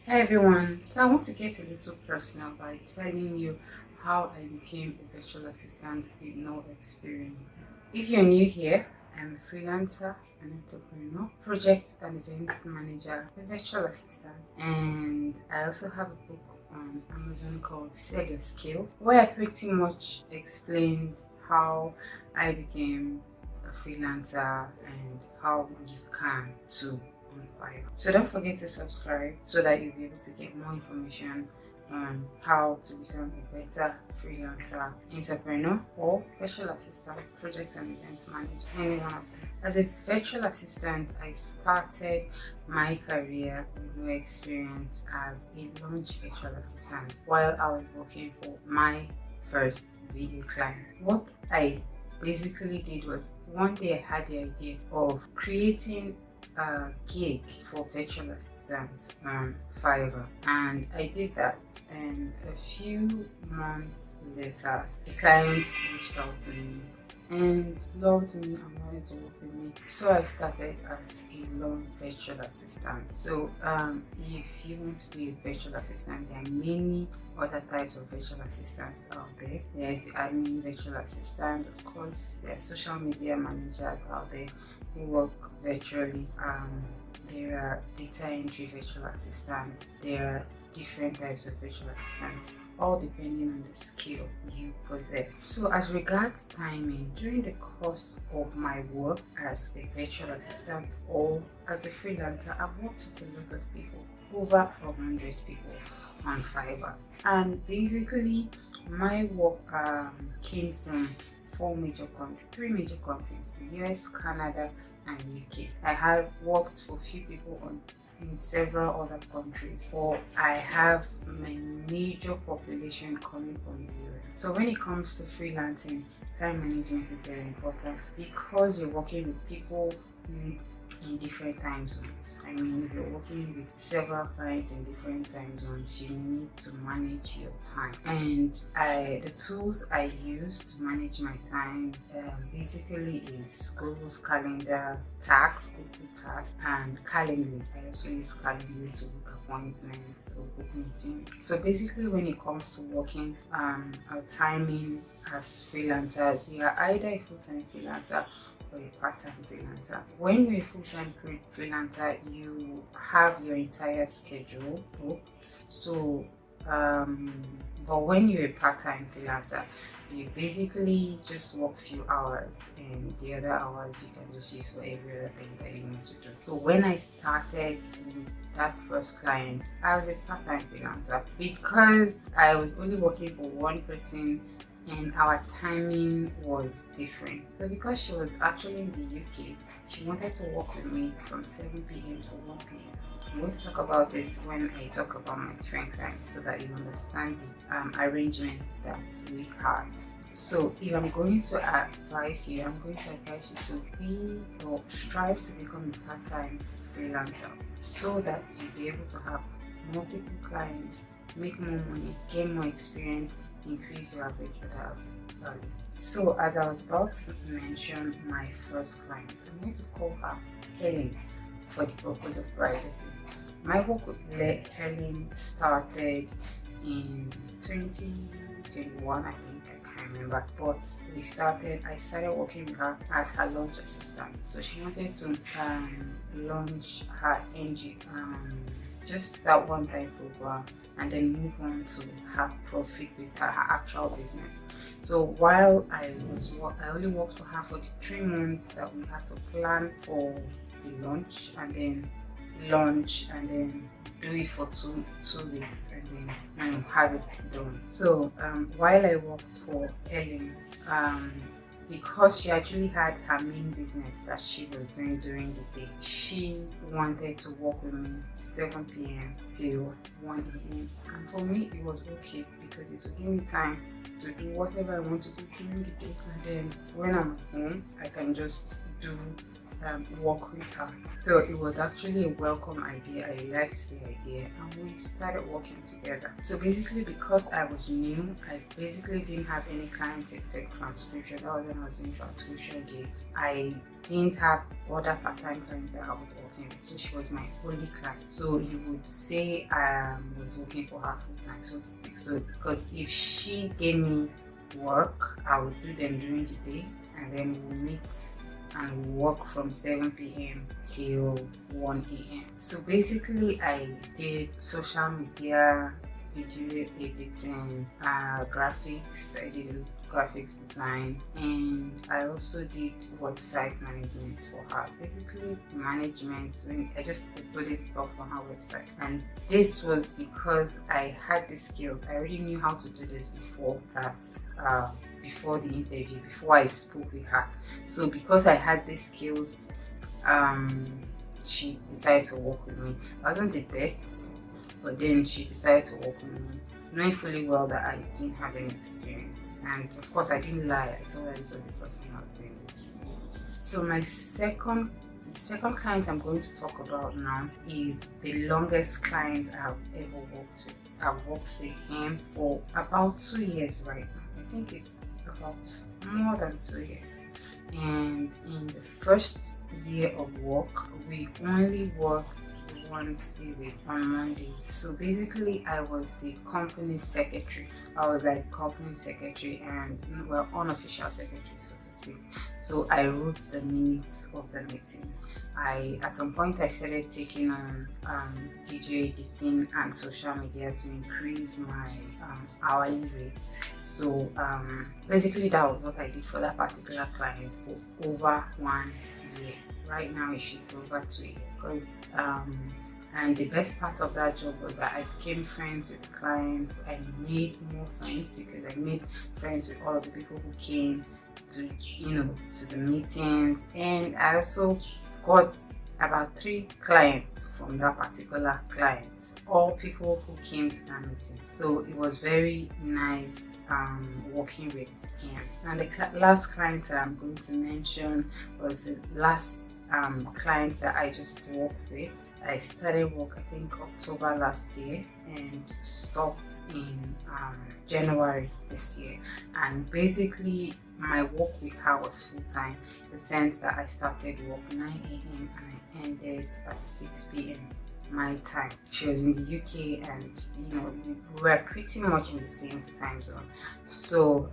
Hi everyone, so I want to get a little personal by telling you how I became a virtual assistant with no experience. If you're new here, I'm a freelancer, an entrepreneur, project and events manager, a virtual assistant, and I also have a book on Amazon called Sell Your Skills, where I pretty much explained how I became a freelancer and how you can too on Fiverr. So don't forget to subscribe so that you'll be able to get more information on how to become a better freelancer, entrepreneur, or virtual assistant, project and event manager, any one of them. As a virtual assistant, I started my career with no experience as a launch virtual assistant while I was working for my first video client. What I basically did was one day I had the idea of creating a gig for virtual assistants on Fiverr, and I did that, and a few months later a client reached out to me and loved me and wanted to work with me, so I started as a lone virtual assistant. So if you want to be a virtual assistant, there are many other types of virtual assistants out there. There is the admin virtual assistant, of course there are social media managers out there who work virtually. There are data entry virtual assistants. There are different types of virtual assistants, all depending on the skill you possess. So as regards timing, during the course of my work as a virtual assistant or as a freelancer, I've worked with a lot of people, over 100 people on Fiverr, and basically my work came from three major countries: the US, Canada, and UK. I have worked for few people in several other countries, but I have my major population coming from the US. So when it comes to freelancing, time management is very important because you're working with people in different time zones. I mean, if you're working with several clients in different time zones, you need to manage your time. And the tools I use to manage my time basically is Google's calendar, Google Tasks, and Calendly. I also use Calendly to book appointments or book meetings. So basically, when it comes to working our timing as freelancers, you are either a full-time freelancer or a part-time freelancer. When you're a full-time freelancer, you have your entire schedule booked. So but when you're a part-time freelancer, you basically just work few hours, and the other hours you can just use for every other thing that you need to do. So when I started with that first client, I was a part-time freelancer because I was only working for one person and our timing was different. So because she was actually in the UK, she wanted to work with me from 7 p.m. to 1 p.m. I'm going to talk about it when I talk about my different clients so that you understand the arrangements that we had. So if I'm going to advise you, I'm going to advise you to be or strive to become a part-time freelancer so that you'll be able to have multiple clients, make more money, gain more experience, increase your average order value. So as I was about to mention my first client, I'm going to call her Helen for the purpose of privacy. My work with Helen started in 2021, I think, I can't remember, but I started working with her as her launch assistant. So she wanted to launch her NG, just that one time program, and then move on to her profit with her actual business. So while I only worked for her for the 3 months that we had to plan for the launch, and then launch, and then do it for two weeks, and then have it done. So while I worked for Ellen, because she actually had her main business that she was doing during the day, she wanted to work with me 7 p.m. till 1 a.m. And for me, it was okay because it would give me time to do whatever I want to do during the day. And then when I'm home, I can just do work with her. So it was actually a welcome idea. I liked the idea and we started working together. So basically, because I was new, I basically didn't have any clients except transcription. That was when I was doing transcription gigs. I didn't have other part-time clients that I was working with. So she was my only client. So you would say I was working for her full-time, so to speak. So because if she gave me work, I would do them during the day and then we'll meet and work from 7 p.m. till 1 a.m. So basically I did social media, video editing, graphics. I did graphics design, and I also did website management for her. Basically management when I just uploaded stuff on her website. And this was because I had the skills. I already knew how to do this before that, before the interview, before I spoke with her. So because I had these skills, she decided to work with me. I wasn't the best, but then she decided to work with me, knowing fully well that I didn't have any experience. And of course I didn't lie. I told her this was the first time I was doing this. So my second client I'm going to talk about now is the longest client I've ever worked with. I've worked with him for about 2 years right now. I think it's about more than 2 years. And in the first year of work, we only worked once a week on Mondays. So basically I was the company secretary. I was like company secretary and, well, unofficial secretary, so to speak. So I wrote the minutes of the meeting. At some point I started taking on video editing and social media to increase my hourly rate. So basically that was what I did for that particular client for over 1 year. Right now it should be over 2 years, because and the best part of that job was that I became friends with the clients. I made more friends because I made friends with all of the people who came to, to the meetings. And I also got about 3 clients from that particular client, all people who came to that meeting. So it was very nice working with him. And the last client that I'm going to mention was the last client that I just worked with. I started work I think October last year and stopped in January this year. And basically my work with her was full-time, in the sense that I started work 9 a.m. and I ended at 6 p.m. my time. She was in the UK and we were pretty much in the same time zone. So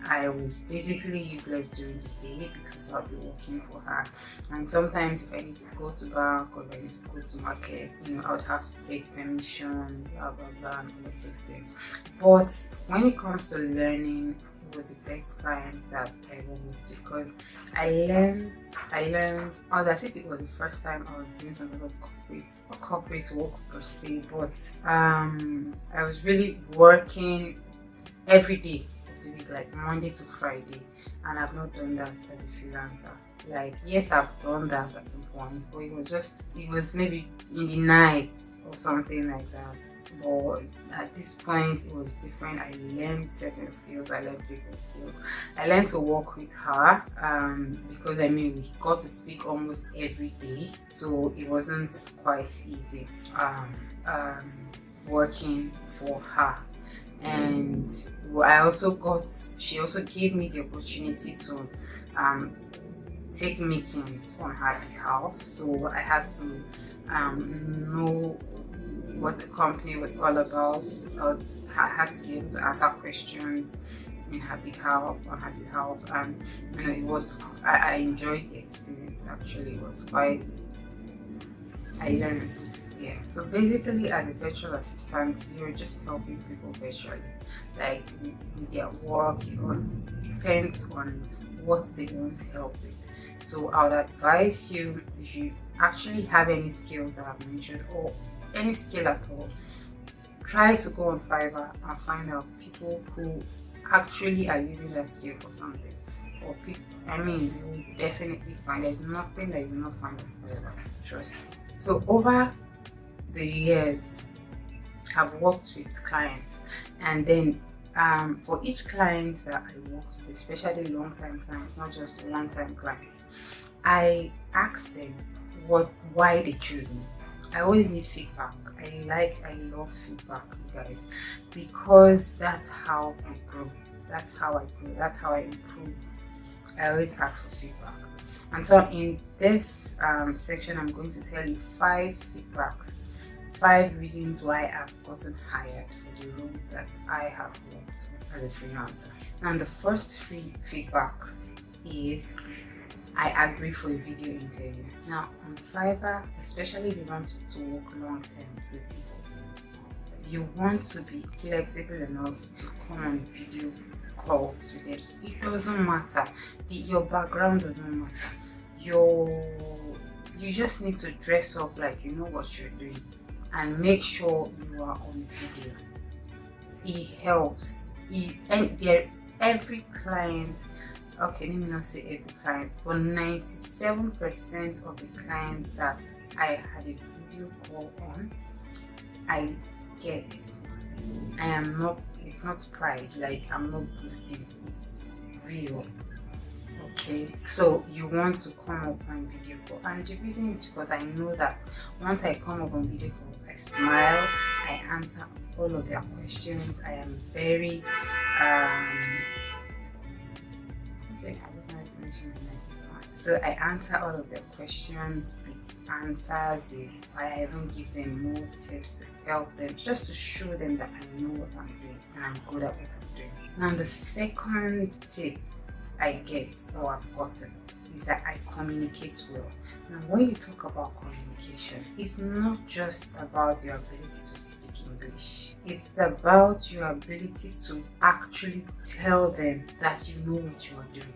I was basically useless during the day because I'll be working for her. And sometimes if I need to go to bank or if I need to go to market, I would have to take permission, blah blah blah, and all of those things. But when it comes to learning, it was the best client that I ever worked with, because I learned as if it was the first time I was doing some sort of corporate work per se, but I was really working every day of the week, like Monday to Friday, and I've not done that as a freelancer. Like, yes, I've done that at some point, but it was maybe in the nights or something like that. But at this point it was different. I learned certain skills, I learned people's skills. I learned to work with her because we got to speak almost every day, so it wasn't quite easy working for her. And she also gave me the opportunity to take meetings on her behalf. So I had to know what the company was all about. I had to be able to answer questions on her behalf, and I enjoyed the experience. Actually, it was quite, I learned. Yeah. So basically, as a virtual assistant, you're just helping people virtually, like with their work. It all depends on what they want help with. So I would advise you, if you actually have any skills that I've mentioned or any skill at all, try to go on Fiverr and find out people who actually are using that skill for something. Or people, you will definitely find there's nothing that you will not find on Fiverr. Trust me. So over the years, I've worked with clients, and then for each client that I work with, especially long-time clients, not just one-time clients, I ask them why they choose me. I always need feedback. I love feedback, you guys, because that's how I grow. That's how I grow. That's how I improve. I always ask for feedback. And so in this section, I'm going to tell you 5 feedbacks, 5 reasons why I've gotten hired for the roles that I have worked as a freelancer. And the first feedback is, I agree for a video interview. Now on Fiverr, especially if you want to work long term with people, you want to be flexible enough to come on video calls with them. It doesn't matter. Your background doesn't matter. You just need to dress up like you know what you're doing and make sure you are on video. It helps. Every client, okay, let me not say every client, but 97% of the clients that I had a video call on, it's not pride, like I'm not boasting, it's real. Okay, so you want to come up on video call, and the reason is because I know that once I come up on video call, I smile, I answer all of their questions. I am very okay, I just wanted to mention my mic is on. So I answer all of their questions with answers. I even give them more tips to help them, just to show them that I know what I'm doing and I'm good at what I'm doing. Now the second tip I get or I've gotten is that I communicate well. Now when you talk about communication, it's not just about your ability to speak English. It's about your ability to actually tell them that you know what you are doing.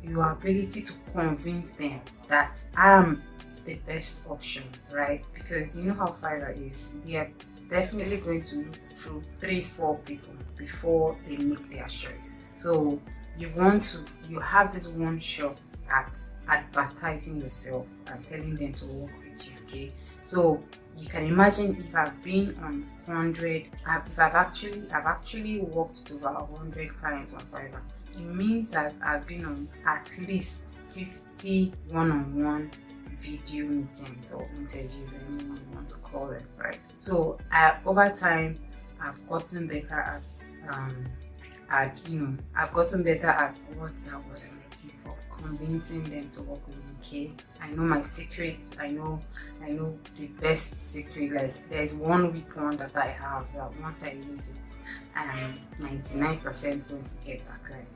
Your ability to convince them that I'm the best option, right? Because you know how Fiverr is. They are definitely going to look through 3-4 people before they make their choice. So you have this one shot at advertising yourself and telling them to work with you, okay? So you can imagine if I've been on 100, I've actually worked with over 100 clients on Fiverr. It means that I've been on at least 50 one-on-one video meetings or interviews, or anyone you want to call them, right? So over time, I've gotten better at I've gotten better at what's that word I'm looking for, convincing them to work with me. Okay, I know my secrets. I know the best secret. Like there's one weak one that I have that once I use it, I'm 99% going to get that client.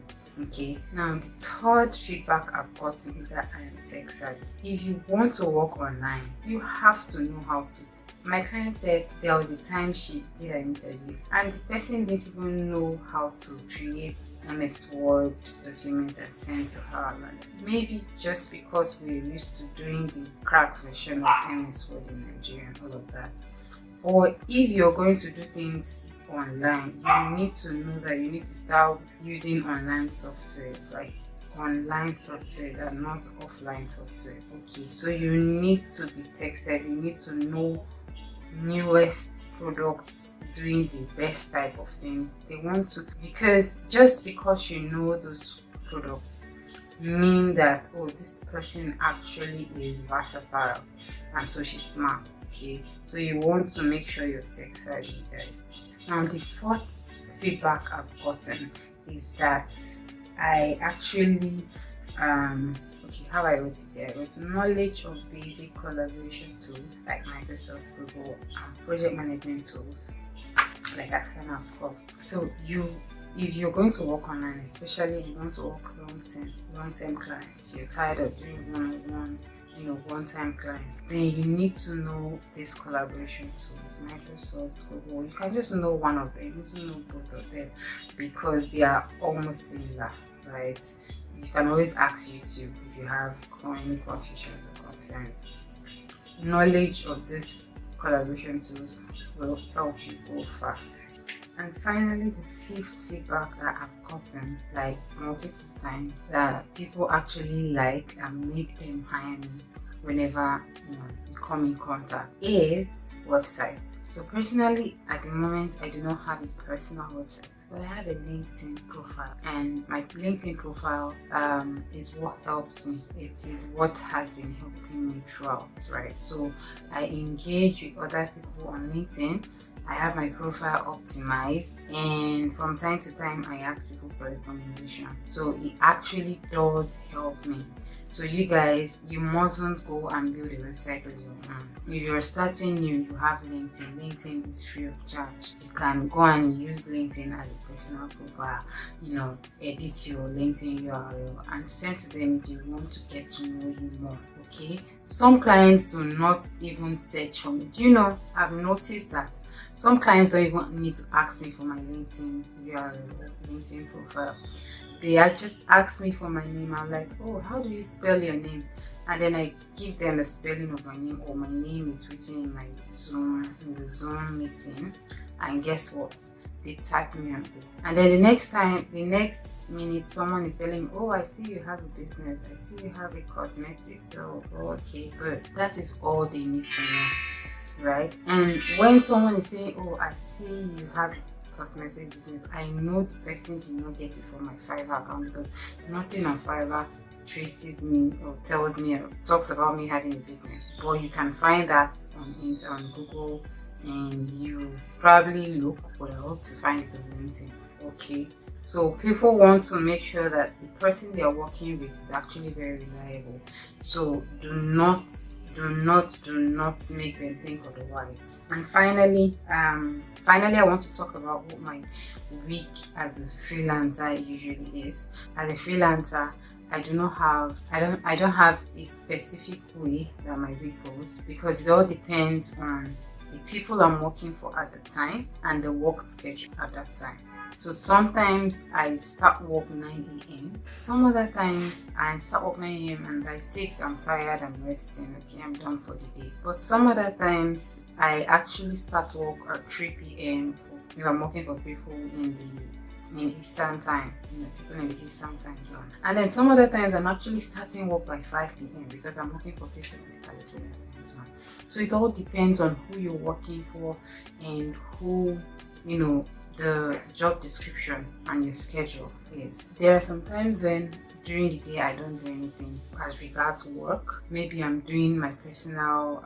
Okay, now the third feedback I've gotten is that I am tech savvy. If you want to work online, you have to know how to. My client said there was a time she did an interview and the person didn't even know how to create MS Word document and send to her. Maybe just because we're used to doing the cracked version of MS Word in Nigeria and all of that. Or if you're going to do things online, you need to know that you need to start using online software, like online software and not offline software. Okay, so you need to be tech savvy. You need to know newest products, doing the best type of things. They want to, because just because you know those products mean that, oh, this person actually is versatile and so she's smart. Okay, so you want to make sure you're tech savvy, guys. Now the fourth feedback I've gotten is that I actually how I wrote it here. I wrote knowledge of basic collaboration tools like Microsoft, Google, and project management tools like Asana, of course. So if you're going to work online, especially if you want to work long-term clients, you're tired of doing one-on-one, one-time clients, then you need to know this collaboration tools, Microsoft, Google. You can just know one of them, you need to know both of them because they are almost similar, right? You can always ask YouTube if you have any confusions or concerns. Knowledge of this collaboration tools will help you go far. And finally, the fifth feedback that I've gotten like multiple times that people actually like and make them hire me whenever you come in contact is website. So personally, at the moment, I do not have a personal website. but I have a LinkedIn profile, and my LinkedIn profile is what helps me. It is what has been helping me throughout, right? So I engage with other people on LinkedIn. I have my profile optimized, and from time to time I ask people for recommendation. So it actually does help me. So you guys, you mustn't go and build a website on your own. If you're starting new, you have LinkedIn. LinkedIn is free of charge. You can go and use LinkedIn as a personal profile, edit your LinkedIn URL and send to them if you want to get to know you more, okay? Some clients do not even search for me. Do you know, I've noticed that some clients don't even need to ask me for my LinkedIn URL or LinkedIn profile. They just ask me for my name. I'm like, oh, how do you spell your name? And then I give them the spelling of my name, or my name is written in the Zoom meeting. And guess what? They tag me and go. And then the next minute, someone is telling me, oh, I see you have a business. I see you have a cosmetics. So, okay, good. That is all they need to know, right? And when someone is saying, oh, I see you have cosmetics business, I know the person did not get it from my Fiverr account, because nothing on Fiverr traces me or tells me or talks about me having a business. But you can find that on Google, and you probably look well to find it on LinkedIn. Okay, so people want to make sure that the person they are working with is actually very reliable. So do not make them think otherwise. And finally, I want to talk about what my week as a freelancer usually is. As a freelancer, I don't have a specific way that my week goes, because it all depends on the people I'm working for at the time and the work schedule at that time. So sometimes I start work 9 a.m. Some other times I start work 9 a.m. and by 6 I'm tired, I'm resting, okay, I'm done for the day. But some other times I actually start work at 3 p.m. if I'm working for people in Eastern time, people in the Eastern time zone. And then some other times I'm actually starting work by 5 p.m. because I'm working for people in the California time zone. So it all depends on who you're working for and who, the job description and your schedule is. There are some times when during the day I don't do anything as regards work. Maybe I'm doing my personal,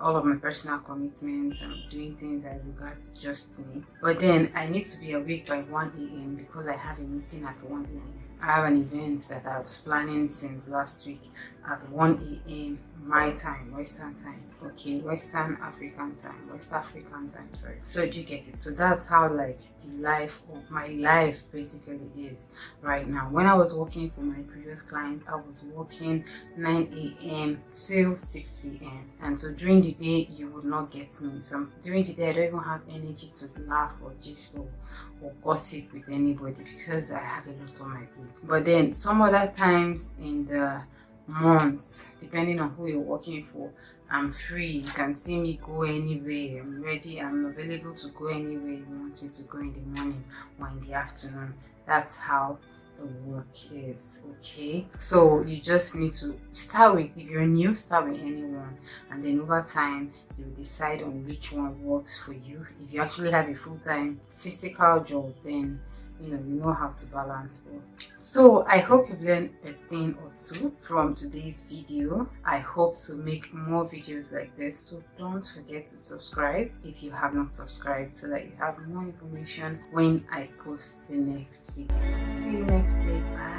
all of my personal commitments. I'm doing things that regards just me. But then I need to be awake by 1 a.m. because I have a meeting at 1 a.m. I have an event that I was planning since last week at 1 a.m. my time, Western time. Okay, West African time, sorry. So do you get it? So that's how the life of my life basically is right now. When I was working for my previous clients, I was working 9 a.m. till 6 p.m. And so during the day, you would not get me. So during the day, I don't even have energy to laugh or gist or gossip with anybody because I have a lot on my plate. But then some other times in the months, depending on who you're working for, I'm free. You can see me go anywhere. I'm ready. I'm available to go anywhere you want me to go, in the morning or in the afternoon. That's how the work is, okay? So you just need to start with, if you're new, start with anyone, and then over time you decide on which one works for you. If you actually have a full-time physical job, then you know how to balance both. So I hope you've learned a thing or two from today's video. I hope to make more videos like this, so don't forget to subscribe if you have not subscribed, so that you have more information when I post the next video. So see you next day. Bye.